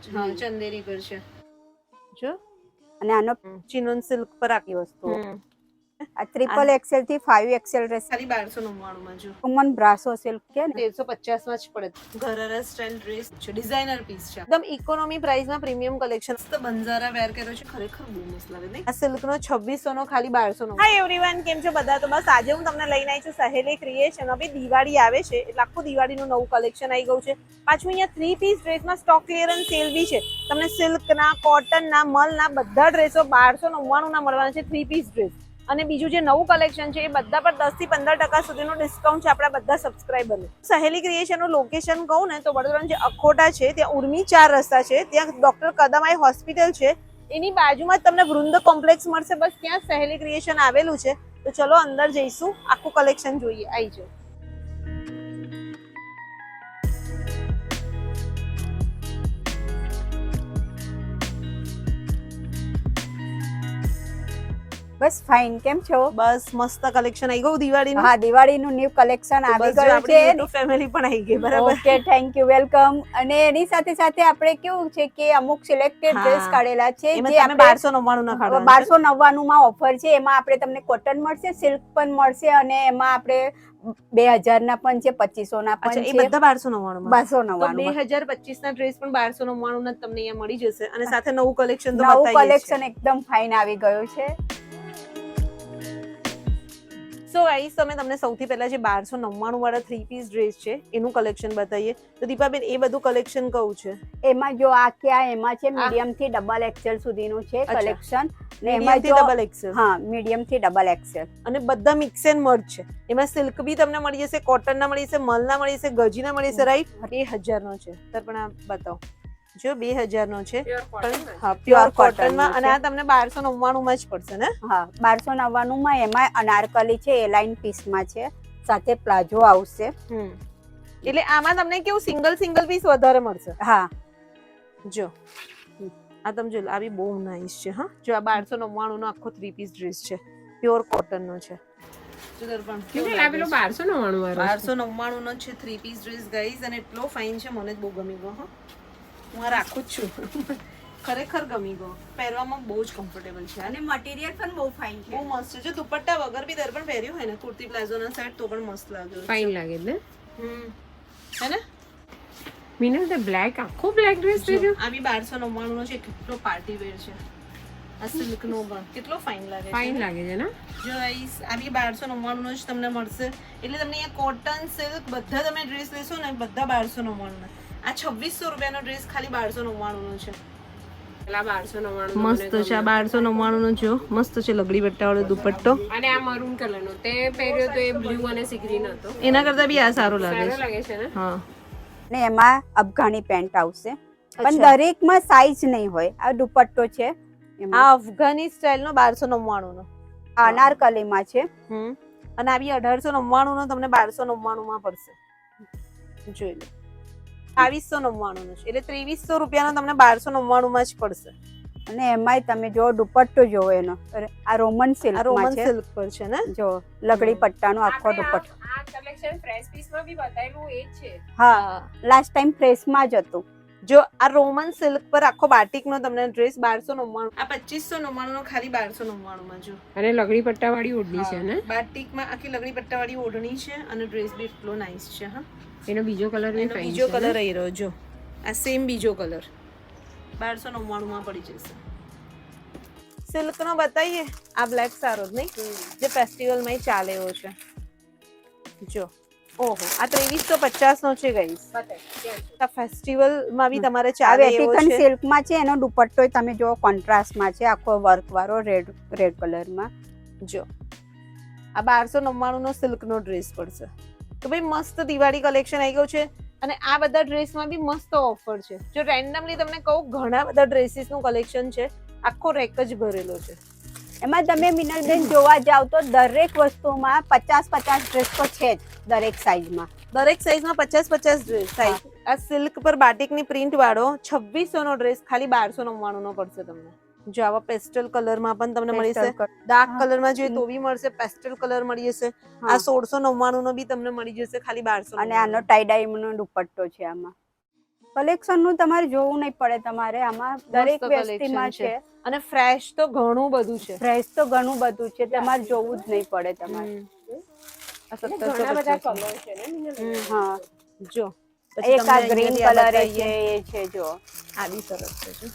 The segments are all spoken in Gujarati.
હા ચંદેરી પર છે જો, અને આનો ચિનોન સિલ્ક પર આખી વસ્તુ આ ટ્રિપલ એક્સેલ થી 5 એક્સેલ ડ્રેસ ખાલી 1299 માં જો કોમન બ્રાસો સિલ્ક કે ને 1350 માં જ પડે. ઘરારા સ્ટાઇલ ડ્રેસ છે, ડિઝાઇનર પીસ છે, એકદમ ઇકોનોમી પ્રાઇસમાં પ્રીમિયમ કલેક્શન. તો બંજારા વેર કર્યો છે, ખરેખર બહુ મસ્ત લાગે નહીં. આ સિલ્ક નો 2600 નો ખાલી 1299. હાય એવરીવન, કેમ છો બધા? તો બસ આજે હું તમને લઈને આવી છું સહેલી ક્રિએશન. હવે દિવાળી આવે છે એટલે આખું દિવાળીનું નવું કલેક્શન આવી ગયું છે. પાછું અહીંયા 3 piece ડ્રેસમાં stock clearance shall be છે. તમને સિલ્કના, કોટનના, મલના બધા ડ્રેસો 1299 ના મળવાના છે, 3 પીસ ડ્રેસ. અને બીજું જે નવું કલેક્શન છે એ બધા પર 10 થી 15% સુધીનું ડિસ્કાઉન્ટ છે આપણા બધા સબસ્ક્રાઇબરને. સહેલી ક્રિએશનનું લોકેશન કહું ને તો વડોદરાનું જે અખોટા છે ત્યાં ઉર્મી 4 રસ્તા છે, ત્યાં ડોક્ટર કદમાઈ હોસ્પિટલ છે, એની બાજુમાં જ તમને વૃંદ કોમ્પ્લેક્સ મળશે. બસ ત્યાં સહેલી ક્રિએશન આવેલું છે. તો ચલો અંદર જઈશું, આખું કલેક્શન જોઈએ. આવી જાઓ. બસ ફાઇન, કેમ છો? બસ મસ્ત કલેક્શન આવી ગયું દિવાળીનું. હા, દિવાળીનું ન્યુ કલેક્શન આવી ગયું છે. આપણી ફેમિલી પણ આવી ગઈ, બરાબર. Okay, thank you, welcome. અને એની સાથે સાથે આપણે કેવું છે કે અમુક સિલેક્ટેડ ડ્રેસ કાઢેલા છે જે આપણે 1299 ના કાઢવાના છે. 1299 માં ઓફર છે. એમાં આપણે તમને કોટન મળશે, સિલ્ક પણ મળશે, અને એમાં આપણે 2000 ના પણ છે, 2500 ના પણ છે. એ બધા 1299 માં. 1299 2025 ના ડ્રેસ પણ 1299 ના તમને અહીંયા મળી જશે. અને સાથે નવું કલેક્શન તો નવું બતાવીએ છે. કલેક્શન એકદમ ફાઇન આવી ગયું છે. સો ગાઈસ, તમે તમને સૌથી પહેલા જે 1299 વાળા 3 પીસ ડ્રેસ છે એનું કલેક્શન બતાવીએ. તો દીપાબેન, એ બધું કલેક્શન કયું છે? એમાં જો આ ક્યાં એમાં છે મીડિયમ થી ડબલ એક્સેલ સુધીનું છે કલેક્શન. ને એમાં જો ડબલ એક્સેલ. હા, મીડિયમ થી ડબલ એક્સેલ. અને બધા મિક્સ એન્ડ મર્જ છે. એમાં સિલ્ક બી તમને મળી જશે, કોટન ના મળી જશે, મલ ના મળી જશે, ગજી ના મળી જશે, રાઈટ. 2000 નો છે. તો પણ આ બતાવો જો 2000 નો છે. હા, પ્યોર કોટન માં. અને આ તમને 1299 માં જ પડશે ને? હા, 1299 માં. એમાં અનારકલી છે, એ લાઇન પીસ માં છે, સાથે પ્લાઝો આવશે. એટલે આમાં તમને કેવું સિંગલ પીસ વધારે મળશે. હા, જો આ તમે જો, આ બી બહુ નાઈસ છે. હા, જો આ 1299 નો આખો 3 પીસ ડ્રેસ છે, પ્યોર કોટન નો છે. જો દર્પણ કેવું લાગે છે? 1299 નો છે 3 પીસ ડ્રેસ ગાઈઝ. અને એટલો ફાઇન છે, મને જ બહુ ગમી ગયો. હા, હું આ રાખું જ છું. ખરેખર ગમી ગયો. પહેરવામાં બહુ જ કમ્ફર્ટેબલ છે અને મટીરીયલ પણ બહુ ફાઇન છે, બહુ મસ્ત છે. જો દુપટ્ટા વગર બી દર્પણ પહેર્યું હોય ને, કુર્તી પ્લાઝો ના સેટ, તો પણ મસ્ત લાગે. ફાઇન લાગે ને? હે ને? મીનલ તે બ્લેક, આખો બ્લેક ડ્રેસ પહેર્યો. આ બી 1299 નો છે. કેટલો પાર્ટી વેર છે. આ સિલ્ક નો પણ કેટલો ફાઇન લાગે છે. ફાઇન લાગે છે ને? જો ગાઈસ, આ બી 1299 નો જ તમને મળશે. એટલે તમને અહીંયા કોટન, સિલ્ક બધા તમે ડ્રેસ લેશો ને, બધા 1299 ના. આ 2600 રૂપિયાનો ડ્રેસ ખાલી 1299 નો છે. પેલા 1299 મસ્ત છે. આ 1299 નો જો મસ્ત છે, લગડી પટ્ટા વાળો દુપટ્ટો. અને આ મરૂન કલર નો તે પહેર્યો તો એ બ્લુ અને સી ગ્રીન હતો. એના કરતા બી આ સારો લાગે છે. સારો લાગે છે ને? હા. ને એમાં અફઘાની પેન્ટ આવશે, પણ દરેકમાં સાઈઝ નહીં હોય. આ દુપટ્ટો છે, આ અફઘાની સ્ટાઇલ નો 1299 નો. અનારકલીમાં છે. અને આ બી 1899 નો તમને 1299 માં પડશે. જોઈ લો, 2299 નો છે. એટલે 2300 રૂપિયાનો તમને 1299 માં જ પડશે. અને એમાંય તમે જો દુપટ્ટો જોવો એનો, આ રોમન સિલ્ક પર છે ને? જો લગડી પટ્ટાનો આખો દુપટ્ટો. આ કલેક્શન ફ્રેશ પીસ માં બી બતાવેલું એ જ છે. હા, લાસ્ટ ટાઈમ ફ્રેશ માં જ હતું. જો આ રોમન સિલ્ક પર આખો બાટિક નો તમને ડ્રેસ 1299. આ 2599 નો ખાલી 1299 માં જો. અને લગડી પટ્ટા વાળી ઓઢણી છે ને? બાટિક માં આખી લગડી પટ્ટા વાળી ઓઢણી છે. અને ડ્રેસ બી એટલો નાઈસ છે. હા, એનો બીજો કલર બી ફાઇન છે. બીજો કલર આવી રહ્યો જો, આ સેમ બીજો કલર 1299 માં પડી જશે. સિલ્ક નો બતાઈએ. આ બ્લેક સારો જ નહીં, જે ફેસ્ટિવલ માં ચાલે એવો છે. જો ઓહો, આ 2350 નો છે ગાઈસ. આ ફેસ્ટિવલ માં બી તમારે ચાલે એવો છે. સિલ્ક માં છે. એનો દુપટ્ટો તમે જો કોન્ટ્રાસ્ટ માં છે, આખો વર્ક વાળો રેડ કલર માં. જો આ 1299 નો સિલ્ક નો ડ્રેસ પડશે. તો ભાઈ મસ્ત દિવાળી કલેક્શન આવી ગયું છે. અને આ બધા ડ્રેસમાં બી મસ્ત ઓફર છે. જો રેન્ડમલી તમને કહું, ઘણા બધા ડ્રેસીસ નું કલેક્શન છે, આખો રેક જ ભરેલો છે. એમાં તમે મિનલબેન જોવા જાવ તો દરેક વસ્તુમાં 50 ડ્રેસ તો છે જ. દરેક સાઈઝમાં 50 ડ્રેસ થાય. આ સિલ્ક પર બાટિકની પ્રિન્ટ વાળો 2600 નો ડ્રેસ ખાલી 1299 નો પડશે તમને. જો આવા પેસ્ટલ કલર માં પણ તમને મળી જશે, ડાર્ક કલર માં જોઈએ તો બી મળશે, પેસ્ટલ કલર મળી જશે. આ 1699 નો બી તમને મળી જશે ખાલી 1200. અને આનો ટાઈ ડાઈ નો દુપટ્ટો છે આમાં. કલેક્શન નું તમારે જોવું નહીં પડે, તમારે આમાં દરેક મસ્ત વસ્તુમાં collection છે. અને ફ્રેશ તો ઘણું બધું છે. ફ્રેશ તો ઘણું બધું છે, તમારે જોવું જ નહીં પડે તમારે. આ ઘણા બધા 1750 કલર છે ને મીના? હા, જો પછી એક આ તમને ગ્રીન અહીંયાથી આ કલર છે, બતાવીએ. એ છે જો. આ બી સરસ છે જો.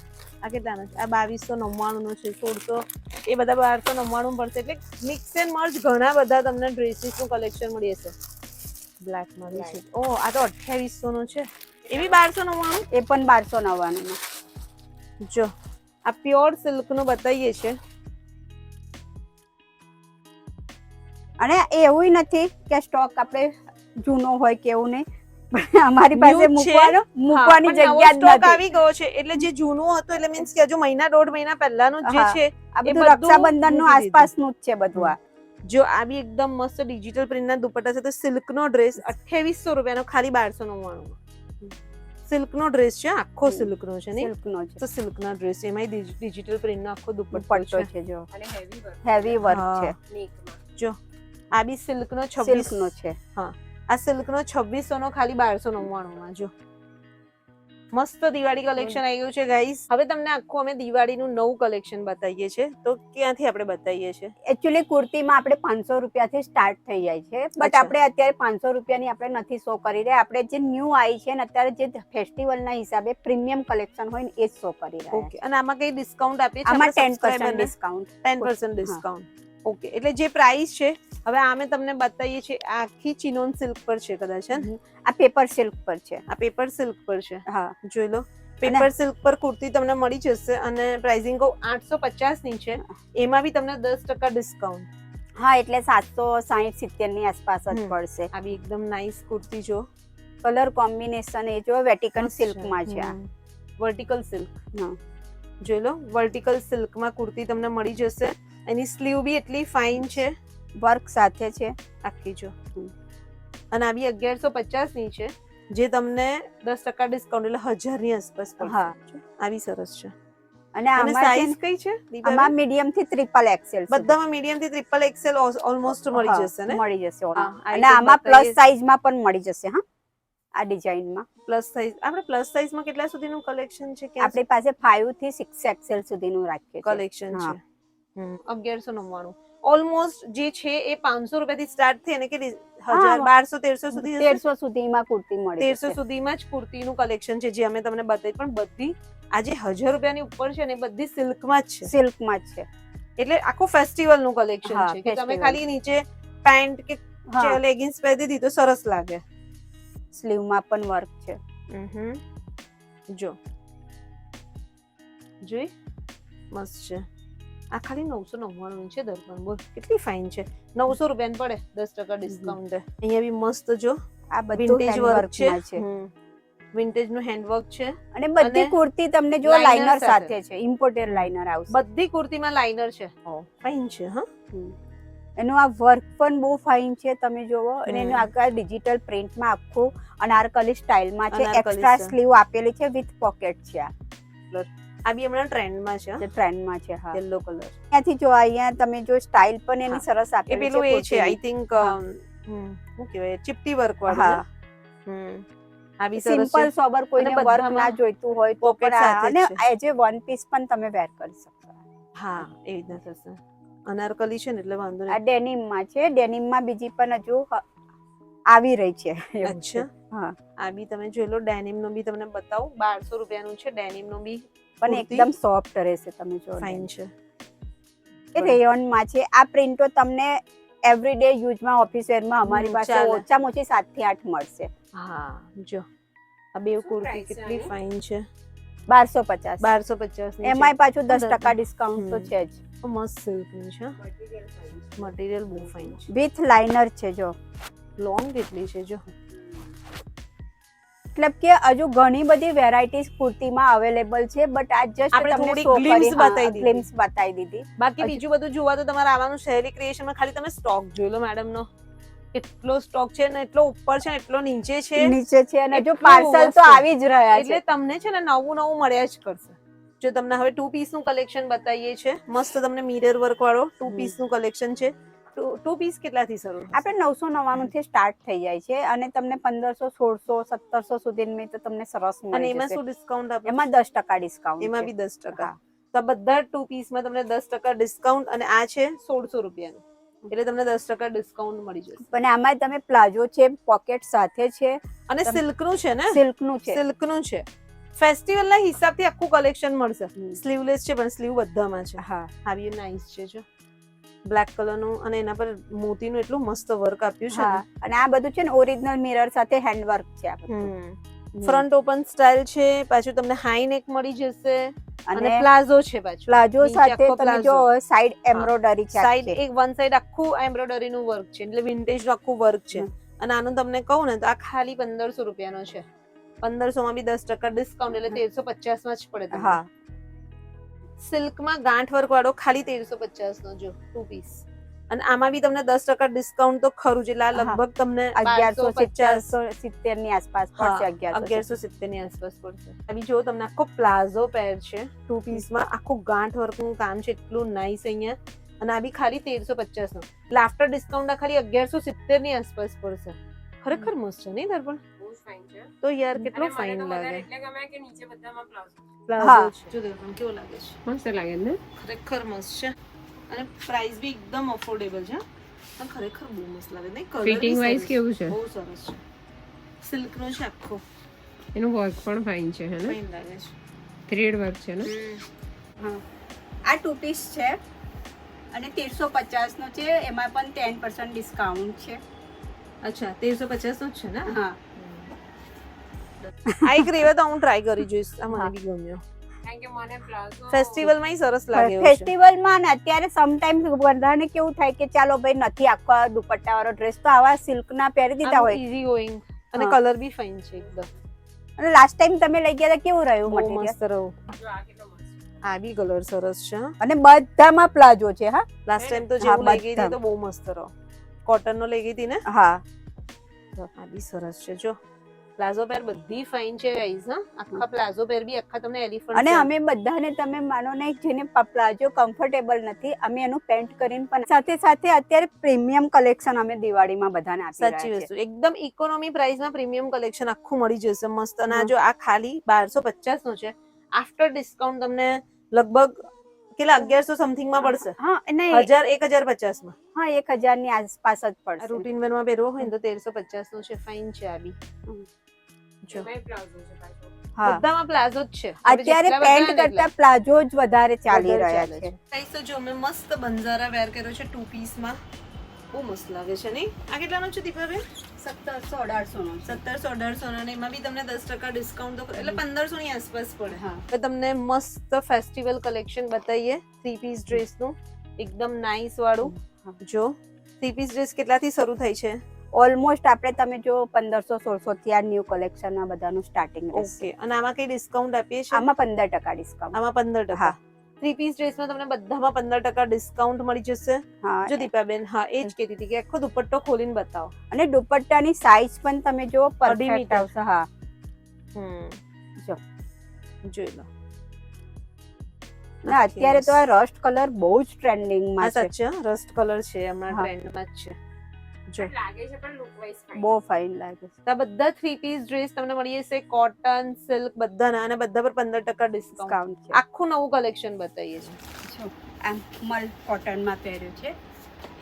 આ કેટલાનો છે? આ 2299 નો છે. 1600 એ બધા 1299 પડશે. એટલે મિક્સ એન્ડ મર્જ ઘણા બધા તમને ડ્રેસીસ નું કલેક્શન મળી જશે. બ્લેક માં બી છે. ઓ આ તો 2800 નો છે. એ બી 1299. એ પણ 1299 માં. જો આ પ્યોર સિલ્ક નું બતાવીએ છે. અને એવું નથી કે સ્ટોક આપણે જૂનો હોય કે એવું નહીં, અમારી પાસે New છે. મૂકવાની હા, પણ નવો જગ્યા જ સ્ટોક નથી. આવી ગયો છે. એટલે જે જૂનું હતું એટલે મીન્સ કે હજુ મહિના દોઢ મહિના પહેલાનું જે હા. છે આ એ બધું બધું રક્ષાબંધન નું મૂકી દીધું. આસપાસનું જ છે બધું. આ જો આ બી એકદમ મસ્ત ડિજિટલ પ્રિન્ટ ના દુપટ્ટા સાથે સિલ્ક નો ડ્રેસ 2800 રૂપિયાનો ખાલી 1299 સિલ્ક નો ડ્રેસ છે. આખો સિલ્ક નો છે નહીં? સિલ્ક નો છે, તો સિલ્ક ના ડ્રેસ એમાં ડિજિટલ પ્રિન્ટ નો આખો દુપટ્ટો દુપટ્ટો છે. છે જો, અને હેવી વર્ક હેવી વર્ક હા. છે, નેકમાં. જો આ બી સિલ્ક નો સિલ્ક 26 નો છે. હા, આ સિલ્ક નો 2600 નો ખાલી 1299 માં. જો મસ્ત દિવાળી કલેક્શન આવી ગયું છે ગાઈસ. હવે તમને આખું અમે દિવાળીનું નવું કલેક્શન બતાવીએ છે. તો ક્યાંથી આપણે બતાવીએ છે? એકચ્યુઅલી કુર્તીમાં આપણે 500 રૂપિયાથી સ્ટાર્ટ થઈ જાય છે, બટ અચ્છા. આપણે અત્યારે 500 રૂપિયાની આપણે નથી શો કરી રહ્યા. આપણે જે ન્યૂ આવી છે ને અત્યારે જે ફેસ્ટિવલના હિસાબે પ્રીમિયમ કલેક્શન હોય ને એ જ શો કરી રહ્યા ઓકે. છે. અને આમાં કઈ ડિસ્કાઉન્ટ આપીએ છીએ? આમાં આપણા 10% subscriber ને? ડિસ્કાઉન્ટ. 10% ડિસ્કાઉન્ટ. ઓકે. એટલે જે પ્રાઇસ છે હવે અમે તમને બતાવીએ છીએ. આ આખી ચિનોન સિલ્ક પર છે કદાચ, હે ને? આ પેપર સિલ્ક પર છે. આ પેપર સિલ્ક પર છે. હા, જોઈ લો. પેપર સિલ્ક પર કુર્તી તમને મળી જશે અને પ્રાઇસિંગ 850 ની છે. એમાં બી તમને 10% ડિસ્કાઉન્ટ. હા, એટલે 760-70 ની આસપાસ જ હમ. પડશે. આ બી એકદમ નાઇસ કુર્તી જો. કલર કોમ્બિનેશન એ જો વેટિકન સિલ્કમાં છે. આ વર્ટિકલ સિલ્ક. હા. જોઈ લો, વર્ટિકલ સિલ્કમાં કુર્તી તમને મળી જશે. એની સ્લીવ બી એટલી ફાઇન છે. વર્ક સાથે છે આખી જો. અને આ બી 1150 ની છે, જે તમને 10% ડિસ્કાઉન્ટ એટલે 1000 ની આસપાસ પડશે. હા. આ બી સરસ છે. અને અને આમાં સાઈઝ કઈ છે દીપાબેન? આમાં મીડિયમ થી ટ્રિપલ એક્સેલ બધામાં મીડિયમ થી ટ્રિપલ એક્સેલ ઓલમોસ્ટ મળી જશે ને? મળી જશે હા, almost. આ અને રીતે આમાં બતાવીએ. પ્લસ સાઈઝ માં પણ મળી જશે. હા, આ ડિઝાઇનમાં પ્લસ સાઈઝ આપણે પ્લસ સાઈઝ માં કેટલા સુધીનું કલેક્શન છે? ક્યાં આપણી પાસે 5 થી 6 એક્સેલ સુધીનું રાખીએ છીએ. કલેક્શન હા. છે? 1199 ઓલમોસ્ટ જે છે એ 500 રૂપિયાથી સ્ટાર્ટ થઈ અને કે 1000 હા. 1200 1300 સુધી હશે. 1300 સુધીમાં કુર્તી મળી 1300 જશે. સુધીમાં જ કુર્તીનું કલેક્શન છે, જે અમે તમને બતાવી. પણ બધી આજે 1000 રૂપિયાની ઉપર છે ને બધી સિલ્કમાં જ છે. સિલ્કમાં જ છે. એટલે આખું ફેસ્ટિવલ નું કલેક્શન હા, છે કે તમે festival. ખાલી નીચે પેન્ટ કે હા, લેગિન્સ પહેરી દીધી તો સરસ લાગે. સ્લીવમાં પણ વર્ક છે. જો જોઈ મસ્ત છે. આ ખાલી 999 ની છે દર્પણ. બોલ કેટલી ફાઇન છે. 900 રૂપિયાની પડે 10% ડિસ્કાઉન્ટ. અહીંયા બી મસ્ત જો આ બધું વિન્ટેજ હેન્ડ વર્ક છે. વર્કમાં છે. વિન્ટેજ નું હેન્ડવર્ક છે. અને બધી અને કુર્તી તમને જો liner લાઇનર સાથે. સાથે છે, ઇમ્પોર્ટેડ લાઇનર આવશે. બધી કુર્તીમાં લાઇનર છે. ફાઇન છે. હા, એનું આ વર્ક પણ બહુ ફાઇન છે, તમે જોવો. અને એનું હમ. આખા ડિજિટલ પ્રિન્ટમાં આખું અનારકલી સ્ટાઇલમાં છે. અનારકલી એક્સ્ટ્રા છે. સ્લીવ આપેલી છે વિથ પોકેટ છે. આ બી હમણાં ટ્રેન્ડમાં છે. જે ટ્રેન્ડમાં છે. હા, યલો કલર. ત્યાંથી જો અહીંયા તમે જો સ્ટાઇલ પણ એની હા. સરસ એ આપેલી પેલું એ છે આઈ કુર્તીની. થિંક હા. શું કહેવાય ચિપટી વર્ક વાળું. હા. ને? આ બી સરસ સિમ્પલ છે. સોબર કોઈને અને વર્ક બધામાં ના જોઈતું હોય તો pocket પણ સાથે જ અને એજ વન પીસ પણ તમે વેર કરી શકો. હા, એવી રીતના થશે. અનારકલી છે ને એટલે વાંધો આ નહીં. ડેનિમમાં છે. ડેનિમમાં બીજી પણ હજુ આવી રહી છે. એવું છે. અચ્છા. હા, આ બી તમે જોઈ લો. ડેનિમ નું બી તમને બતાવું. 1200 રૂપિયાનું છે. ડેનિમ નું બી પણ કુર્તી એકદમ સોફ્ટ રહેશે. તમે જો ફાઇન છે. એ રેયોનમાં છે. આ પ્રિન્ટો તમને એવરીડે યુઝમાં ઓફિસ વેરમાં અમારી પાસે ચાલે. ઓછામાં ઓછી 7 થી 8 મળશે. હા, જો આ બે કુર્તી price છે કેટલી આની? ફાઇન છે. 1250. 1250 ની છે. એમાંય પાછું 10% ડિસ્કાઉન્ટ તો હમ. છે જ. મસ્ત સિલ્કની છે. મટીરિયલ ફાઇન છે. મટીરિયલ બહુ ફાઇન છે. વિથ લાઇનર છે જો. લોંગ કેટલી છે જો. મતલબ કે હજુ ઘણી બધી વેરાયટીઝ કુર્તીમાં અવેલેબલ છે, બટ આ જસ્ટ આપણે તમને થોડી શો glimpse કરી, બતાવી દીધી. ગ્લિમ્સ બતાવી દીધી. બાકી હજુ- બીજું બધું જોવા તો તમારે આવવાનું શહેરી ક્રિએશનમાં. ખાલી તમે સ્ટોક જોઈ લો મેડમ નો. એટલો સ્ટોક છે ને એટલો ઉપર છે ને એટલો નીચે છે. નીચે છે અને હજુ એટલું પાર્સલ તો વસ્તુ. આવી જ રહ્યા એટલે છે. તમને છે ને નવું નવું મળ્યા જ કરશે. જો તમને હવે 2 પીસ નું કલેક્શન બતાવીએ છે. મસ્ત તમને મિરર વર્ક વાળો 2 પીસ નું કલેક્શન છે. ટુ પીસ કેટલાથી શરૂ થશે? આપણે 999 થી સ્ટાર્ટ થઈ જાય છે અને તમને 1500, 1600, 1700 સુધીની તો તમને સરસ અને મળી એમાં જશે. શું ડિસ્કાઉન્ટ આપે? એમાં 10% ડિસ્કાઉન્ટ એમાં છે. બી 10%. હા. તો આ બધા ટુ પીસમાં તમને 10% ડિસ્કાઉન્ટ, અને આ છે 1600 રૂપિયાનું, એટલે તમને 10% ડિસ્કાઉન્ટ મળી જશે. પણ આમાં તમે પ્લાઝો છે, પોકેટ સાથે છે, અને સિલ્કનું છે ને? સિલ્કનું છે. સિલ્કનું છે. ફેસ્ટિવલના હિસાબથી આખું કલેક્શન મળશે. સ્લીવલેસ છે પણ સ્લીવ બધામાં છે. હા. આ બી નાઈસ છે જો, બ્લેક કલરનું, અને એના પર મોતીનું એટલું મસ્ત વર્ક આપ્યું છે હા, ને. અને આ બધું છે ને ઓરિજિનલ મિરર સાથે હેન્ડવર્ક છે આ બધું. ફ્રન્ટ ઓપન સ્ટાઇલ છે, પાછું તમને હાઈ નેક મળી જશે, અને અને પ્લાઝો છે પાછું. પ્લાઝો નીચે સાથે આખો તમે પ્લાઝો. જો સાઈડ એમ્બ્રોઇડરી છે. સાઈડ એક વન સાઈડ આખું એમ્બ્રોઇડરી નું વર્ક છે, એટલે વિન્ટેજ નું આખું વર્ક છે. અને આનું તમને કહું ને તો આ ખાલી 1500 રૂપિયાનો છે. 1500 માં બી 10% ડિસ્કાઉન્ટ, એટલે 1350 માં જ પડે તમને. હા. સિલ્કમાં ગાંઠ વર્ક વાળો ખાલી 1350 નો જો ટુ પીસ, અને આમાં બી તમને 10% ડિસ્કાઉન્ટ તો ખરું જ, એટલે આ લગભગ તમને 1170 ની આસપાસ પડશે. 1170 ની આસપાસ પડશે. આ બી જો તમને આખો પ્લાઝો પેર છે ટુ પીસ માં, આખું ગાંઠ વર્ક નું કામ છે, એટલું નાઈસ અહીંયા. અને આ બી ખાલી 1350 નો, એટલે આફ્ટર ડિસ્કાઉન્ટ આ ખાલી 1170 ની આસપાસ પડશે. ખરેખર મસ્ત છે નહીં દર્પણ? બહુ ફાઇન છે. તો યાર કેટલું અને મને ફાઇન તો લાગે. વધારે એટલે ગમે કે નીચે બધામાં પ્લાઝો. પ્લાઝો છે જો દર્પણ કેવો લાગે છે? મસ્ત લાગે ને? ખરેખર મસ્ત છે, અને પ્રાઇસ બી એકદમ અફોર્ડેબલ છે, અને ખરેખર બહુ મસ્ત લાગે નહીં? કલર ફિટિંગ વાઇઝ કેવું છે? બહુ સરસ છે. સિલ્ક નો છે આખો, એનું વર્ક પણ ફાઇન છે હે ને? ફાઇન લાગે છે. થ્રેડ વર્ક છે ને? હા. આ ટુ પીસ છે અને 1350 નો છે, એમાં પણ 10% ડિસ્કાઉન્ટ છે. અચ્છા 1350 નો જ છે ને? હા. આ એક રેવા તો હું ટ્રાય કરી જોઈશ, આ મને બી ગમ્યો. કારણ કે મને પ્લાઝો ફેસ્ટિવલ માં સરસ લાગે એવું છે. ફેસ્ટિવલમાં ને અત્યારે સમટાઈમ્સ બધાને કેવું થાય કે ચાલો ભાઈ નથી આખો દુપટ્ટા વાળો ડ્રેસ, તો આવા સિલ્ક ના પહેરી દીધા હોય. ઈઝી ગોઈંગ, અને હા. કલર બી ફાઇન છે એકદમ. અને લાસ્ટ ટાઈમ તમે લઈ ગયા હતા કેવું રહ્યું બહુ મટીરિયલ? મસ્ત રહ્યું. જો આ કેટલો મસ્ત. આ બી કલર સરસ છે. અને બધામાં પ્લાઝો છે. હા, લાસ્ટ ટાઈમ તો હા, જેવું લઈ ગઈ હતી તો બધા. બહુ મસ્ત રહ્યો. કોટન નો લઈ ગઈ હતી ને? હા. આ બી સરસ છે જો, પ્લાઝો પેર બધી ફાઇન છે ગાઈઝ. હા, આખા પ્લાઝો પેર બી આખા તમને એલિફન્ટ. અને અમે બધાને, તમે માનો નહીં, જેને પ્લાઝો કમ્ફર્ટેબલ નથી, અમે એનું પેન્ટ કરીને પણ સાથે સાથે અત્યારે પ્રીમિયમ કલેક્શન અમે દિવાળીમાં બધાને આપી સાચી રહ્યા વસ્તુ, છે. એકદમ ઇકોનોમી પ્રાઇસમાં પ્રીમિયમ કલેક્શન આખું મળી જશે મસ્ત. અને આ જો આ ખાલી 1250 નો છે, આફ્ટર ડિસ્કાઉન્ટ તમને લગભગ કેટલા 1100 સમથિંગ માં પડશે. હા, નહીં, 1050 માં. હા, 1000 ની આસપાસ જ પડશે. રૂટીન વેર માં પહેરવો હોય ને તો 1350 નો છે. ફાઇન છે આ બી જો. એમાંય પ્લાઝો છે પાછો. હા, બધામાં પ્લાઝો જ છે. અત્યારે પેન્ટ કરતા પ્લાઝો જ વધારે ચાલી રહ્યા છે. ગાઈસ તો જો મેં મસ્ત બંજારા વેર કર્યો છે ટુ પીસ માં, બહુ મસ્ત લાગે છે નહીં? આ કેટલાનો છે દીપાબેન? 1700-1800 નો. 1700-1800 નો, અને એમાં બી તમને 10% ડિસ્કાઉન્ટ તો એટલે 1500 ની આસપાસ પડે. હા. હવે તમને મસ્ત ફેસ્ટિવલ કલેક્શન બતાવીએ થ્રી પીસ ડ્રેસ નું, એકદમ નાઈસ વાળું. જો થ્રી પીસ ડ્રેસ કેટલાથી શરૂ થાય છે? ઓલમોસ્ટ આપણે તમે જો 1500-1600 થી આ ન્યુ કલેક્શનમાં બધાનું સ્ટાર્ટિંગ રહેશે. ઓકે, અને આમાં કઈ ડિસ્કાઉન્ટ આપીએ છીએ? આમાં 15% ડિસ્કાઉન્ટ. આમાં 15%. હા. થ્રી પીસ ડ્રેસમાં તમને બધામાં 15% ડિસ્કાઉન્ટ મળી જશે. હા. જો દીપાબેન, હા એ જ કહેતી હતી કે આખો દુપટ્ટો ખોલીને બતાવો. અને દુપટ્ટાની સાઈઝ પણ તમે જો પરફેક્ટ મીટર. આવશે. હા, જો. જોઈ લો. ના અત્યારે તો આ રસ્ટ કલર બહુ જ ટ્રેન્ડિંગમાં છે. સાચે રસ્ટ કલર છે, હમણાં હા. ટ્રેન્ડમાં જ છે. જો લાગે છે પણ લુક વાઇઝ ફાઇન. બહુ ફાઇન લાગે છે. તો આ બધા થ્રી પીસ ડ્રેસ તમને મળી જશે કોટન, સિલ્ક બધાના, અને બધા પર 15% ડિસ્કાઉન્ટ. ડિસ્કાઉન્ટ છે. આખું નવું કલેક્શન બતાવીએ છીએ. જો આમ મલ કોટનમાં પહેર્યું છે,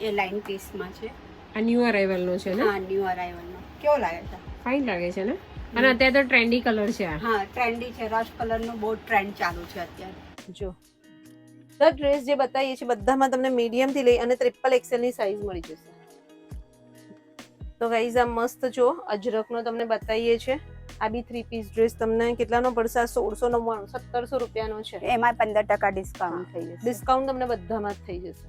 એ લાઇન પીસમાં છે. આ ન્યુ અરાઇવલ નો છે ને? હા, ન્યુ અરાઇવલનો. કેવો લાગે છે? ફાઇન લાગે છે ને? અને અત્યારે તો ટ્રેન્ડી કલર છે આ. હા, ટ્રેન્ડી છે. રસ્ટ કલરનો બહુ ટ્રેન્ડ ચાલુ છે અત્યારે. જો ધ ડ્રેસ જે બતાવીએ છીએ બધામાં તમને મીડિયમ થી લઈ અને XXL ની સાઈઝ મળી જશે. તો ગાઈઝ આ મસ્ત જો અજરકનો તમને બતાવીએ છીએ. આ બી થ્રી પીસ ડ્રેસ તમને કેટલાનો પડશે? આ 1699, 1700 રૂપિયાનો છે. એમાં 15% ડિસ્કાઉન્ટ થઈ જશે. ડિસ્કાઉન્ટ તમને બધામાં જ થઈ જશે.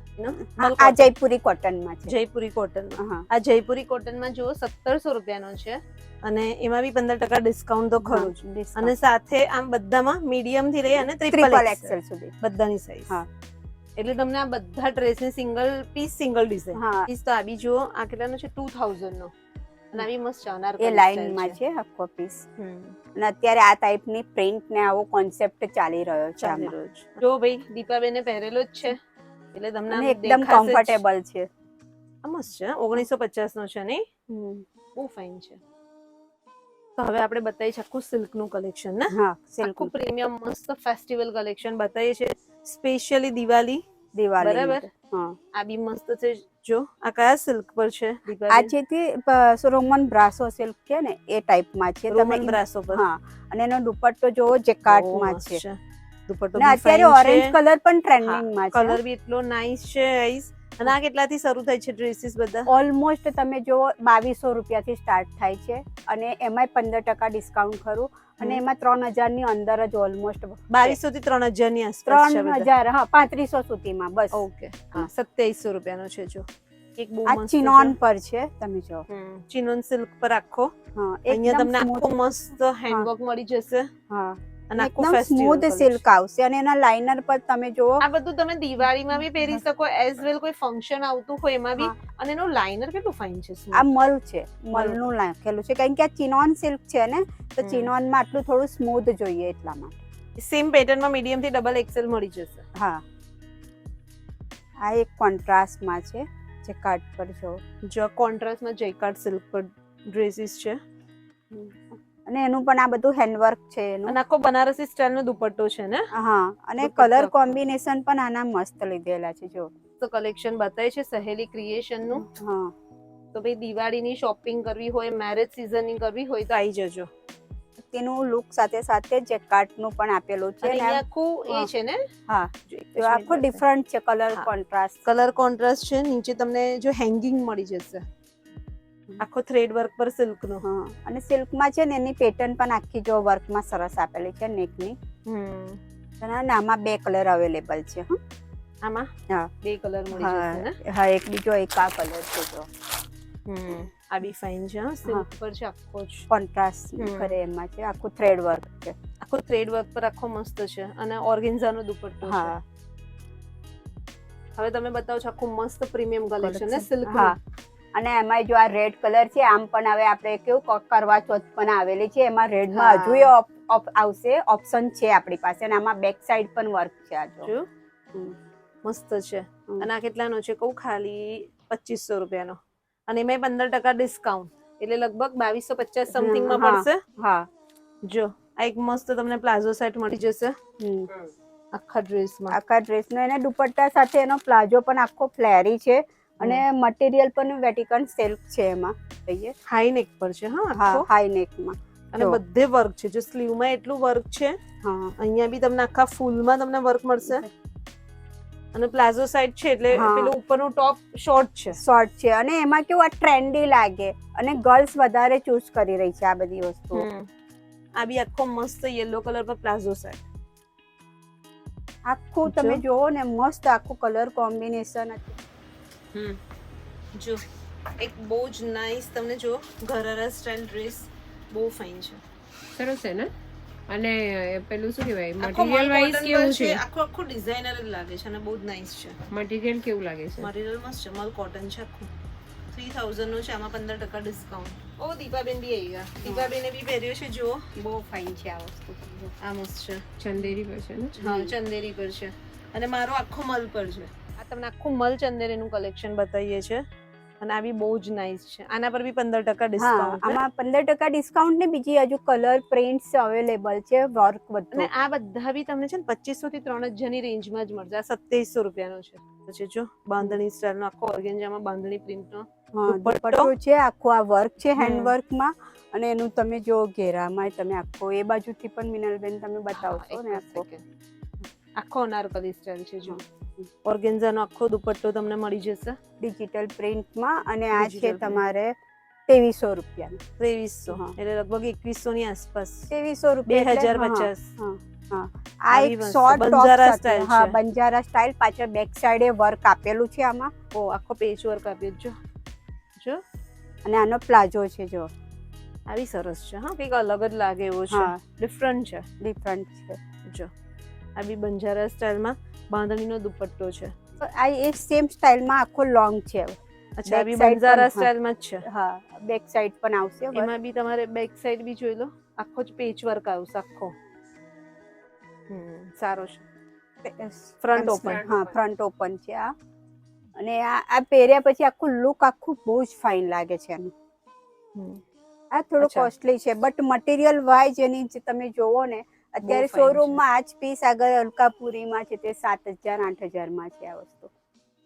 આ જયપુરી કોટનમાં છે. જયપુરી કોટન. હા. આ જયપુરી કોટનમાં જો 1700 રૂપિયાનો છે, અને એમાં બી 15% ડિસ્કાઉન્ટ તો ખરું જ. અને સાથે આમ બધામાં મીડિયમ થી લઈ અને XXL સુધી બધાની સાઈઝ. હા. એટલે તમને આ બધા ડ્રેસ ની સિંગલ પીસ, સિંગલ ડિઝાઇન. હા. પીસ તો આ બી જુઓ, આ કેટલાનો છે? 2000 નો, અને આ બી મસ્ત ચાનાર એ લાઈનમાં છે આખો પીસ. અને અત્યારે આ ટાઈપની પ્રિન્ટ ને આવો કોન્સેપ્ટ ચાલી રહ્યો છે આમાં. જો ભાઈ દીપાબેને પહેરેલો જ છે, એટલે તમને અને એકદમ કમ્ફર્ટેબલ છે. આ મસ્ત છે 1950 નો છે નહીં? હમ. બહુ ફાઇન છે. તો હવે આપણે બતાવીએ છે આખું સિલ્ક નું કલેક્શન ને, હા સિલ્ક આખું પ્રીમિયમ મસ્ત ફેસ્ટિવલ કલેક્શન બતાવીએ છે સ્પેશિયલી દિવાળી. દિવાળી બરાબર. માટે. હા આ બી મસ્ત છે. જો આ કયા સિલ્ક પર છે આ દીપાબેન? છે તે રોમન બ્રાસો સિલ્ક છે ને એ ટાઈપમાં છે. રોમન બ્રાસો પર. હા અને એનો દુપટ્ટો જોવો બહુ જેકાર્ડમાં મસ્ત છે. છે. દુપટ્ટો અને બી અત્યારે ફાઇન ઓરેન્જ છે. કલર પણ હા, ટ્રેન્ડિંગમાં છે. કલર બી એટલો નાઇસ છે ગાઈસ. અને આ કેટલાથી શરૂ થાય છે ડ્રેસીસ બધા? ઓલમોસ્ટ તમે જો 2200 રૂપિયાથી સ્ટાર્ટ થાય છે અને એમાંય 15% ડિસ્કાઉન્ટ ખરું અને એમાં 3000 ની અંદર જ ઓલમોસ્ટ 2200 થી 3000 ની આસપાસ છે બધા. 3000 હા 3500 સુધીમાં બસ. ઓકે. હા 2700 રૂપિયાનો છે જો. એક બહુ આ મસ્ત ચિનોન પર છે તમે જો. ચિનોન સિલ્ક પર આખો હા અહીંયા એકદમ તમને આખો મસ્ત હેન્ડવર્ક મળી જશે. હા અને આખું એકદમ ફેસ્ટિવલ સ્મૂથ સિલ્ક આવશે અને એના લાઇનર પર તમે જુઓ. આ બધું તમે દિવાળીમાં બી પહેરી શકો એઝ વેલ કોઈ ફંક્શન આવતું હોય એમાં બી. હા. અને એનું લાઇનર કેટલું ફાઇન છે. આ મલ છે મલનું નાખેલું છે કારણ કે આ ચિનોન સિલ્ક છે ને તો ચિનોનમાં આટલું થોડું સ્મૂથ જોઈએ એટલા માટે. સેમ પેટર્નમાં મીડિયમ થી ડબલ એક્સેલ મળી જશે. હા આ એક કોન્ટ્રાસ્ટમાં છે જે કાર્ડ પર જો. જો કોન્ટ્રાસ્ટમાં જેકાર્ડ સિલ્ક પર ડ્રેસીસ છે. અને એનું પણ આ બધું હેન્ડવર્ક છે એનું. અને આખો બનારસી સ્ટાઇલ નો દુપટ્ટો છે ને. હા અને દુપટ્ટો કલર આખો. કોમ્બિનેશન પણ આના મસ્ત લીધેલા છે જો. તો કલેક્શન બતાવે છે સહેલી ક્રિએશન નું. હા તો ભાઈ દિવાળીની શોપિંગ કરવી હોય મેરેજ સિઝનની કરવી હોય તો આવી જજો. તેનું લુક સાથે સાથે જેકાર્ડનું પણ આપેલું છે અને ને અહીંયા આખું એ છે ને. હા જો એક જ તો આખું મિનિટ ડિફરન્ટ છે કલર હા. કોન્ટ્રાસ્ટ. કલર કોન્ટ્રાસ્ટ છે નીચે તમને જો હેંગિંગ મળી જશે આખો થ્રેડ વર્ક પર સિલ્ક નો. હા અને સિલ્કમાં છે ને એની પેટર્ન પણ આખી જો વર્કમાં સરસ આપેલી છે નેકની. અને આમાં 2 કલર અવેલેબલ છે. આમાં હા 2 કલર મળી જશે ને. હા એક બીજો એક આ કલર છે જો. આ બી ફાઇન છે સિલ્ક પર છે આખો જ કોન્ટ્રાસ્ટ કરે એમાં છે આખું થ્રેડ વર્ક છે. આખો થ્રેડ વર્ક પર આખો મસ્ત છે અને ઓર્ગેન્ઝા નો દુપટ્ટો છે. હા હવે તમે બતાવો છો આખું મસ્ત પ્રીમિયમ કલેક્શન ને સિલ્ક. હા અને એમાં જો આ રેડ કલર છે આમ પણ હવે આપણે કેવું કરવા ચોથ પણ આવેલી છે એમાં રેડમાં હજુ આવશે ઓપ્શન છે આપણી પાસે અને આમાં બેક સાઈડ પણ વર્ક છે આ જો. મસ્ત છે અને આ કેટલાનો છે કહું ખાલી 2500 રૂપિયાનો અને એમાં 15% ડિસ્કાઉન્ટ એટલે લગભગ 2250 સમથિંગ માં પડશે. હા જો આ એક મસ્ત તમને પ્લાઝો સેટ મળી જશે આખા ડ્રેસમાં. આખા ડ્રેસનો એને દુપટ્ટા સાથે એનો પ્લાઝો પણ આખો ફ્લેરી છે અને મટીરિયલ પણ વેટિકન સિલ્ક છે એમાં. હાઈ નેક પર છે હા હા આખો. હાઈ નેકમાં અને બધે વર્ક છે જો સ્લીવમાં એટલું વર્ક છે. હા અહીંયા બી તમને આખા ફૂલમાં તમને વર્ક મળશે અને પ્લાઝો સાઈડ છે એટલે પેલું ઉપરનું ટોપ શોર્ટ છે અને એમાં કેવું આ ટ્રેન્ડી લાગે અને ગર્લ્સ વધારે ચૂઝ કરી રહી છે આ બધી વસ્તુ. આ બી આખો મસ્ત યલો કલર પર પ્લાઝો સેટ આખું તમે જોવો ને મસ્ત આખું કલર કોમ્બિનેશન હતું. જો એક બહુ જ નાઈસ તમને જો ઘરારા સ્ટાઇલ ડ્રેસ બહુ ફાઇન છે. સરસ છે ને. અને પેલું શું કહેવાય આખો મટીરીયલ વાઇઝ કેવું છે? આખું ડિઝાઇનર જ લાગે છે અને બહુ જ નાઈસ છે. મટીરીયલ કેવું લાગે છે? મટીરીયલ મસ્ત છે મલ કોટન છે આખું 3000 નું છે આમાં 15% ડિસ્કાઉન્ટ. ઓ દીપાબેન બી આવી ગયા. દીપાબેને બી પહેર્યો છે જો બહુ ફાઇન છે આ વસ્તુ. આ મસ્ત છે ચંદેરી પર છે ને. હા ચંદેરી પર છે અને મારો આખો મલ પર છે. આ તમને આખું મલ ચંદેરીનું કલેક્શન બતાવીએ છે અને આ બી બહુ જ નાઈસ છે. આના પર બી 15% ડિસ્કાઉન્ટ. આમાં 15% ડિસ્કાઉન્ટ ને બીજી હજુ કલર પ્રિન્ટ્સ અવેલેબલ છે વર્ક બધું. અને આ બધા બી તમને છે ને 2500 થી 3000 ની રેન્જમાં જ મળશે. આ 2700 રૂપિયાનો છે. પછી જો બાંધણી સ્ટાઇલનો આખો ઓર્ગેન્જામાં બાંધણી પ્રિન્ટનો દુપટ્ટો છે આખો આ વર્ક છે હેન્ડવર્કમાં અને એનું તમે જો ઘેરામાં તમે આખો એ બાજુથી પણ મિનલબેન તમે બતાવશો ને આખો અનારકલી સ્ટાઇલ છે જો ઓર્ગેન્ઝાનો આખો દુપટ્ટો તમને મળી જશે ડિજિટલ પ્રિન્ટમાં અને આ છે તમારે 2300 રૂપિયા. 2300 એટલે લગભગ 2100 ની આસપાસ. 2300 રૂપિયા 2050. હા આ એક શોર્ટ બંજારા સ્ટાઇલ હા બંજારા સ્ટાઇલ પાછળ બેક સાઈડે વર્ક આપેલું છે આમાં. ઓ આખો પેચ વર્ક આપ્યું જો જો અને આનો પ્લાઝો છે જો આવી સરસ છે હા કંઈક અલગ જ લાગે એવો છે ડિફરન્ટ છે જો આ બી બંજારા સ્ટાઇલમાં બાંધણીનો દુપટ્ટો છે. આ એ સેમ સ્ટાઇલમાં આખો લોંગ છે. અચ્છા આ બી બંજારા સ્ટાઇલમાં જ છે. હા બેક સાઈડ પણ આવશે. એમાં બી તમારે બેક સાઈડ બી જોઈ લો આખો જ પેચ વર્ક આવશે આખો. સારો છે. ફ્રન્ટ ઓપન હા ફ્રન્ટ ઓપન છે આ અને આ પહેર્યા પછી આખું લુક આખું બહુ જ ફાઇન લાગે છે એનું. આ થોડું અચ્છા. કોસ્ટલી છે બટ મટીરિયલ વાઇઝ એની જે તમે જોવો ને અત્યારે fine છે. શોરૂમમાં આ જ પીસ આગળ અલકાપુરીમાં છે તે 7,000 8,000 માં છે આ વસ્તુ.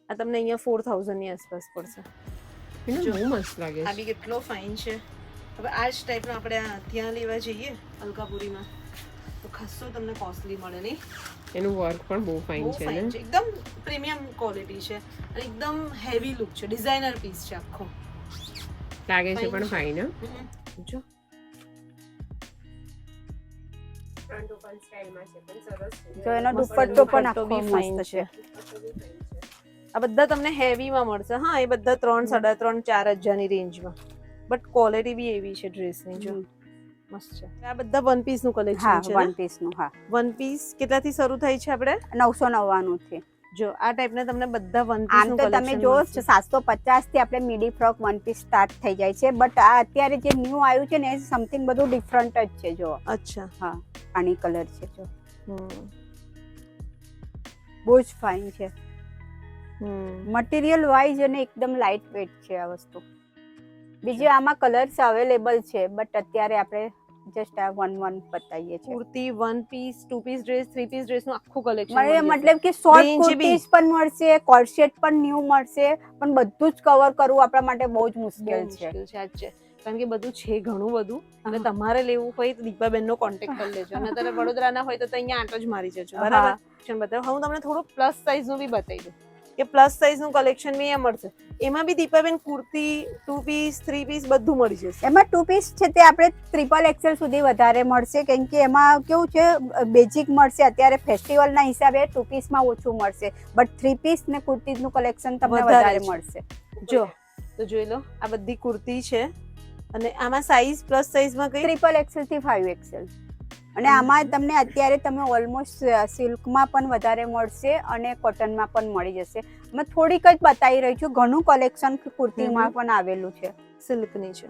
આ તમને અહીંયા 4000 ની આસપાસ પડશે. એને બહુ મસ્ત લાગે આ છે. બી કેટલો ફાઇન છે. હવે આ જ ટાઈપનો આપણે આ ત્યાં લેવા જઈએ અલકાપુરીમાં તો ખાસો તમને કોસ્ટલી મળે નહીં. એનું વર્ક પણ બહુ ફાઇન બહુ છે ફાઇન ને. છે, એકદમ પ્રીમિયમ ક્વોલિટી છે અને એકદમ હેવી લુક છે, ડિઝાઇનર પીસ છે આખો. લાગે છે fine પણ છે. ફાઇન. જો ફ્રન્ટ ઓપન સ્ટાઇલમાં છે પણ સરસ છે. જો એનો મસ્ત દુપટ્ટો પણ દુપટ્ટો આખો બી fine મસ્ત છે. આ બધા તમને હેવીમાં મળશે. હા, એ બધા 3 3.5 4,000 ની રેન્જમાં, બટ ક્વોલિટી બી એવી છે ડ્રેસની. જો મસ્ત છે. આ બધા વન પીસ નું હા કલેક્શન છે વન ને. પીસ નું. હા વન પીસ કેટલાથી શરૂ થાય છે આપણે? 999 થી. જો આ ટાઈપના તમને બધા વન પીસ આમ નું તો તમે કલેક્શન જો મળશે. 750 થી આપણે મિડી ફ્રોક વન પીસ સ્ટાર્ટ થઈ જાય છે બટ આ અત્યારે જે ન્યુ આવ્યું છે ને એ સમથિંગ બધું ડિફરન્ટ જ છે. જો અચ્છા. હા આની કલર છે જો હમ બહુ જ ફાઇન છે. હમ મટીરિયલ વાઇઝ અને એકદમ લાઇટ વેટ છે આ વસ્તુ. બીજે આમાં કલર્સ અવેલેબલ છે બટ અત્યારે આપણે જસ્ટ આ વન બતાવીએ છીએ. Kurti, one piece, 2 piece dress, 3 piece dress નું આખું કલેક્શન મતલબ કે શોર્ટ Range બી. કુર્તીઝ પણ મળશે, કોર્સેટ પણ ન્યુ મળશે પણ બધું જ કવર કરવું આપણા માટે બહુ જ મુશ્કેલ છે. આ જ છે કારણ કે બધું છે ઘણું બધું અને તમારે લેવું હોય તો દીપાબેન નો કોન્ટેક્ટ કરી લેજો. અને અત્યારે વડોદરાના હોય તો અહીંયા આંટો જ મારી જજો. બરાબર. બતાવો. હું તમને થોડું પ્લસ સાઇઝ નું બી બતાવી દઉં કે પ્લસ સાઇઝ નું કલેક્શન બી અહીંયા મળશે. એમાં બી દીપાબેન કુર્તી, 2 પીસ, 3 પીસ બધું મળી જશે. એમાં 2 પીસ છે તે આપણે ટ્રિપલ એક્સેલ સુધી વધારે મળશે કેમ કે એમાં કેવું છે બેઝિક મળશે. અત્યારે ફેસ્ટિવલ ના હિસાબે 2 પીસ માં ઓછું મળશે બટ 3 પીસ ને કુર્તીઝ નું કલેક્શન તમને વધારે વધારે છે. મળશે. જો તો જોઈ લો આ બધી કુર્તી છે અને આમાં સાઈઝ પ્લસ સાઈઝમાં કઈ ટ્રિપલ એક્સેલ થી 5 એક્સેલ અને આમાં તમને અત્યારે તમે ઓલમોસ્ટ સિલ્કમાં પણ વધારે મળશે અને કોટનમાં પણ મળી જશે. મેં થોડીક જ બતાવી રહી છું, ઘણું કલેક્શન કુર્તીમાં પણ આવેલું છે. સિલ્કની છે.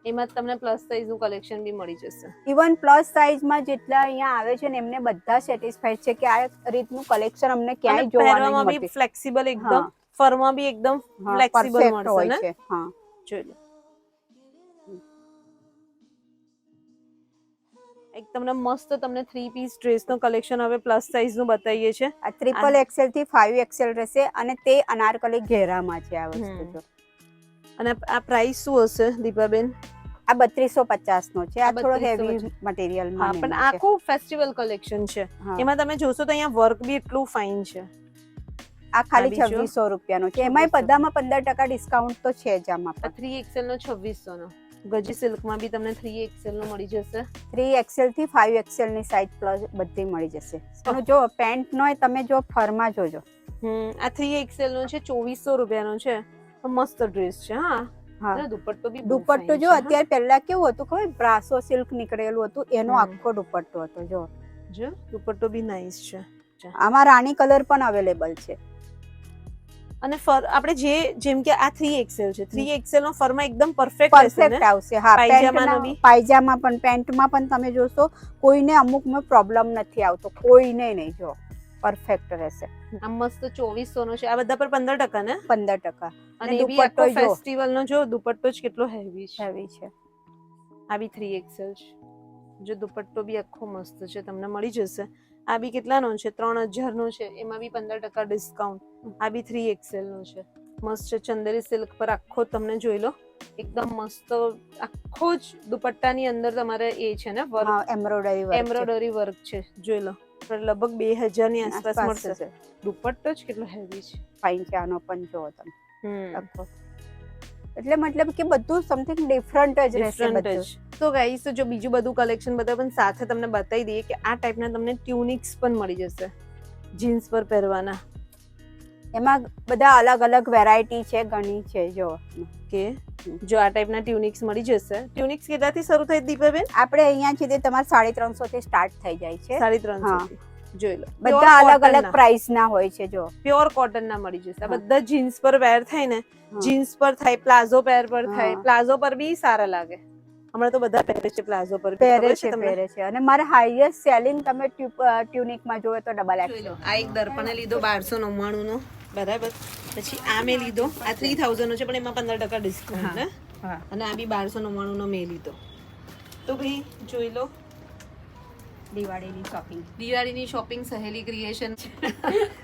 એમાં તમને પ્લસ સાઈઝ નું કલેક્શન બી મળી જશે. ઇવન પ્લસ સાઇઝમાં જેટલા અહીંયા આવે છે ને એમને બધા સેટિસ્ફાઈડ છે કે આ રીતનું કલેક્શન અમને ક્યાંય જોવા નહીં પહેરવામાં બી મળતું. ફ્લેક્સિબલ એકદમ, હા. ફરમાં બી એકદમ ફ્લેક્સિબલ પરફેક્ટ મળશે હોય ને. છે. હા જોઈ લો એક તમને મસ્ત તમને 3 પીસ ડ્રેસ નો કલેક્શન હવે પ્લસ સાઈઝ નું બતાવીએ છે. આ ટ્રિપલ એક્સેલ થી 5 એક્સેલ રહેશે અને તે અનારકલી ઘેરામાં છે આ વસ્તુ. જો અને આ પ્રાઇસ શું હશે દીપાબેન? આ 3250 નો છે. આ થોડો 3250 હેવી મટીરિયલ હા, માં પણ છે. આખું ફેસ્ટિવલ કલેક્શન છે. હા. એમાં તમે જોશો તો અહીંયા વર્ક બી એટલું ફાઇન છે. આ ખાલી આ બીજો? 2600 રૂપિયાનો છે. એમાંય 2600. બધામાં 15% ડિસ્કાઉન્ટ તો છે જ આમાં આ પણ. 3XL નો 2600 નો. ગજી સિલ્કમાં બી તમને 3XL નો મળી જશે. 3 એક્સેલ થી 5 એક્સેલ ની સાઇઝ પ્લસ બધી મળી જશે. અને જો પેન્ટ નો તમે જો ફરમાં જોજો. આ 3XL નો છે, 2400 રૂપિયાનો છે. પણ મસ્ત ડ્રેસ છે. હા હા અને દુપટ્ટો બી દુપટ્ટો જો અત્યારે પહેલા કેવું હતું ખબર બ્રાસો સિલ્ક નીકળેલું હતું એનો આખો દુપટ્ટો હતો. જો દુપટ્ટો બી નાઈસ છે. આમાં રાણી કલર પણ અવેલેબલ છે. અને ફર આપણે જેમ કે આ 3XL છે, 3XL નો ફરમાં એકદમ પરફેક્ટ રહેશે ને. પરફેક્ટ આવશે. હા પાયજામાનો બી? પાયજામા પણ પેન્ટમાં પણ તમે જોશો કોઈને અમુકમાં પ્રોબ્લેમ નથી આવતો, કોઈને નહીં. જો પરફેક્ટ રહેશે. આ મસ્ત 2400 નો છે. આ બધા પર 15% ને 15%. અને એ બી આખો ફેસ્ટિવલ નો જો દુપટ્ટો જ કેટલો હેવી છે. હેવી છે. આ બી 3XL છે. જો દુપટ્ટો બી આખો મસ્ત છે, તમને મળી જશે. આ બી કેટલાનો છે? 3000 નો છે. એમાં બી 15% ડિસ્કાઉન્ટ. આ બી 3XL નો છે. મસ્ત છે. ચંદેરી સિલ્ક પર આખો તમને જોઈ લો એકદમ મસ્ત આખો જ દુપટ્ટાની અંદર તમારે એ છે ને વર્ક, એમ્બ્રોઇડરી વર્ક છે. જોઈ લો લગભગ 2000 ની આસપાસ મળશે. દુપટ્ટો જ કેટલો હેવી છે. ફાઇન છે. આનો પણ જો તમે એટલે મતલબ કે બધું સમથિંગ ડિફરન્ટ જ રહેશે બધું. તો ગાઈસ જો બીજું બધું કલેક્શન બધા પણ સાથે તમને બતાવી દઈએ કે આ ટાઈપના તમને ટ્યુનિક્સ પણ મળી જશે જીન્સ પર પહેરવાના. એમાં બધા અલગ અલગ વેરાયટી છે, ઘણી છે. જો કે જો આ ટાઈપના ટ્યુનિક્સ મળી જશે. ટ્યુનિક્સ કેટલાથી શરૂ થાય દીપાબેન? આપણે અહીંયા છે તે તમારે 350 થી સ્ટાર્ટ થઈ જાય છે. 350 થી. જોઈ લો બધા અલગ અલગ પ્રાઇસ ના હોય છે. જો પ્યોર કોટન ના મળી જશે. આ બધા જીન્સ પર વેર થાય ને, જીન્સ પર થાય, પ્લાઝો પેર પર થાય. પ્લાઝો પર બી સારા લાગે. હમણાં તો બધા પહેરે છે પ્લાઝો પર. પહેરે છે. અને મારે હાઈએસ્ટ સેલિંગ તમે ટ્યુનિક માં જોવે તો ડબલ એક્સ. જોઈ લો આ એક દર્પણે લીધો 1299 નો. બરાબર. પછી આ મેં લીધો, આ 3000 નો છે પણ એમાં 15% ડિસ્કાઉન્ટ ને. હા અને આ બી 1299 નો મેં લીધો. તો ભાઈ જોઈ લો, દિવાળીની શોપિંગ. દિવાળીની શોપિંગ સહેલી ક્રિએશન છે.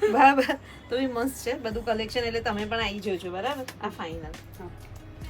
બરાબર. તો બી મસ્ત છે બધું કલેક્શન, એટલે તમે પણ આવી જજો. બરાબર. આ ફાઇનલ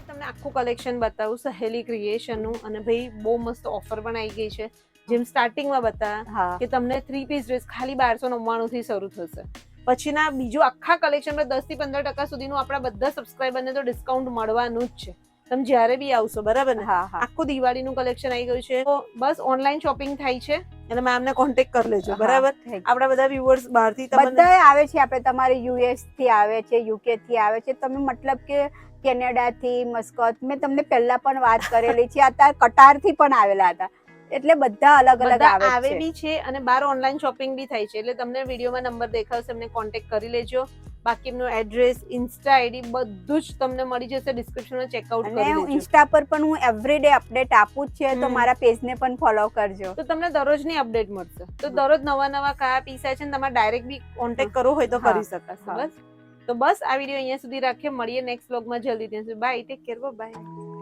તમને આખું કલેક્શન બતાવું સહેલી ક્રિએશનનું. અને ભાઈ બહુ મસ્ત ઓફર પણ આવી ગઈ છે. જેમ સ્ટાર્ટિંગમાં બતાવ્યા હા કે તમને 3 પીસ ડ્રેસ ખાલી 1299 થી શરૂ થશે. પછીના બીજું આખા કલેક્શન પર 10 થી 15% સુધીનું આપણા બધા સબસ્ક્રાઇબરને તો ડિસ્કાઉન્ટ મળવાનું જ છે. તમે જ્યારે બી આવશો, બરાબર ને. હા હા આખું દિવાળીનું કલેક્શન આવી ગયું છે. તો બસ ઓનલાઈન શોપિંગ થાય છે અને મેમને કોન્ટેક્ટ કરી લેજો. બરાબર. આપણા બધા વ્યુઅર્સ બહારથી તમને બધા આવે છે. આપણે તમારે યુએસ થી આવે છે, યુકે થી આવે છે. તમે મતલબ કે કેનેડા થી, મસ્કત, મેં તમને પહેલા પણ વાત કરેલી છે. અત્યારે કટાર થી પણ આવેલા હતા. એટલે બધા અલગ અલગ બધા આવે આવે છે. બી છે અને બહાર ઓનલાઈન શોપિંગ બી થાય છે. એટલે તમને વિડીયોમાં નંબર દેખાશે, એમને કોન્ટેક્ટ કરી લેજો. બાકી એમનો એડ્રેસ, ઇન્સ્ટા આઈડી બધું જ તમને મળી જશે. ડિસ્ક્રિપ્શનમાં ચેકઆઉટ અને કરી હું લેજો. ઇન્સ્ટા પર પણ હું એવરીડે અપડેટ આપું જ છે. તો મારા પેજને પણ ફોલો કરજો. તો તમને દરરોજની અપડેટ મળશે. તો દરરોજ નવા કયા પીસ આવે છે ને તમારે ડાયરેક્ટ બી કોન્ટેક્ટ કરવો હોય તો હા, કરી શકાશે. હા. બસ. તો બસ આ વિડીયો અહીંયા સુધી રાખીએ. મળીએ નેક્સ્ટ વ્લોગમાં જલ્દી. બાય. Take care. બાય.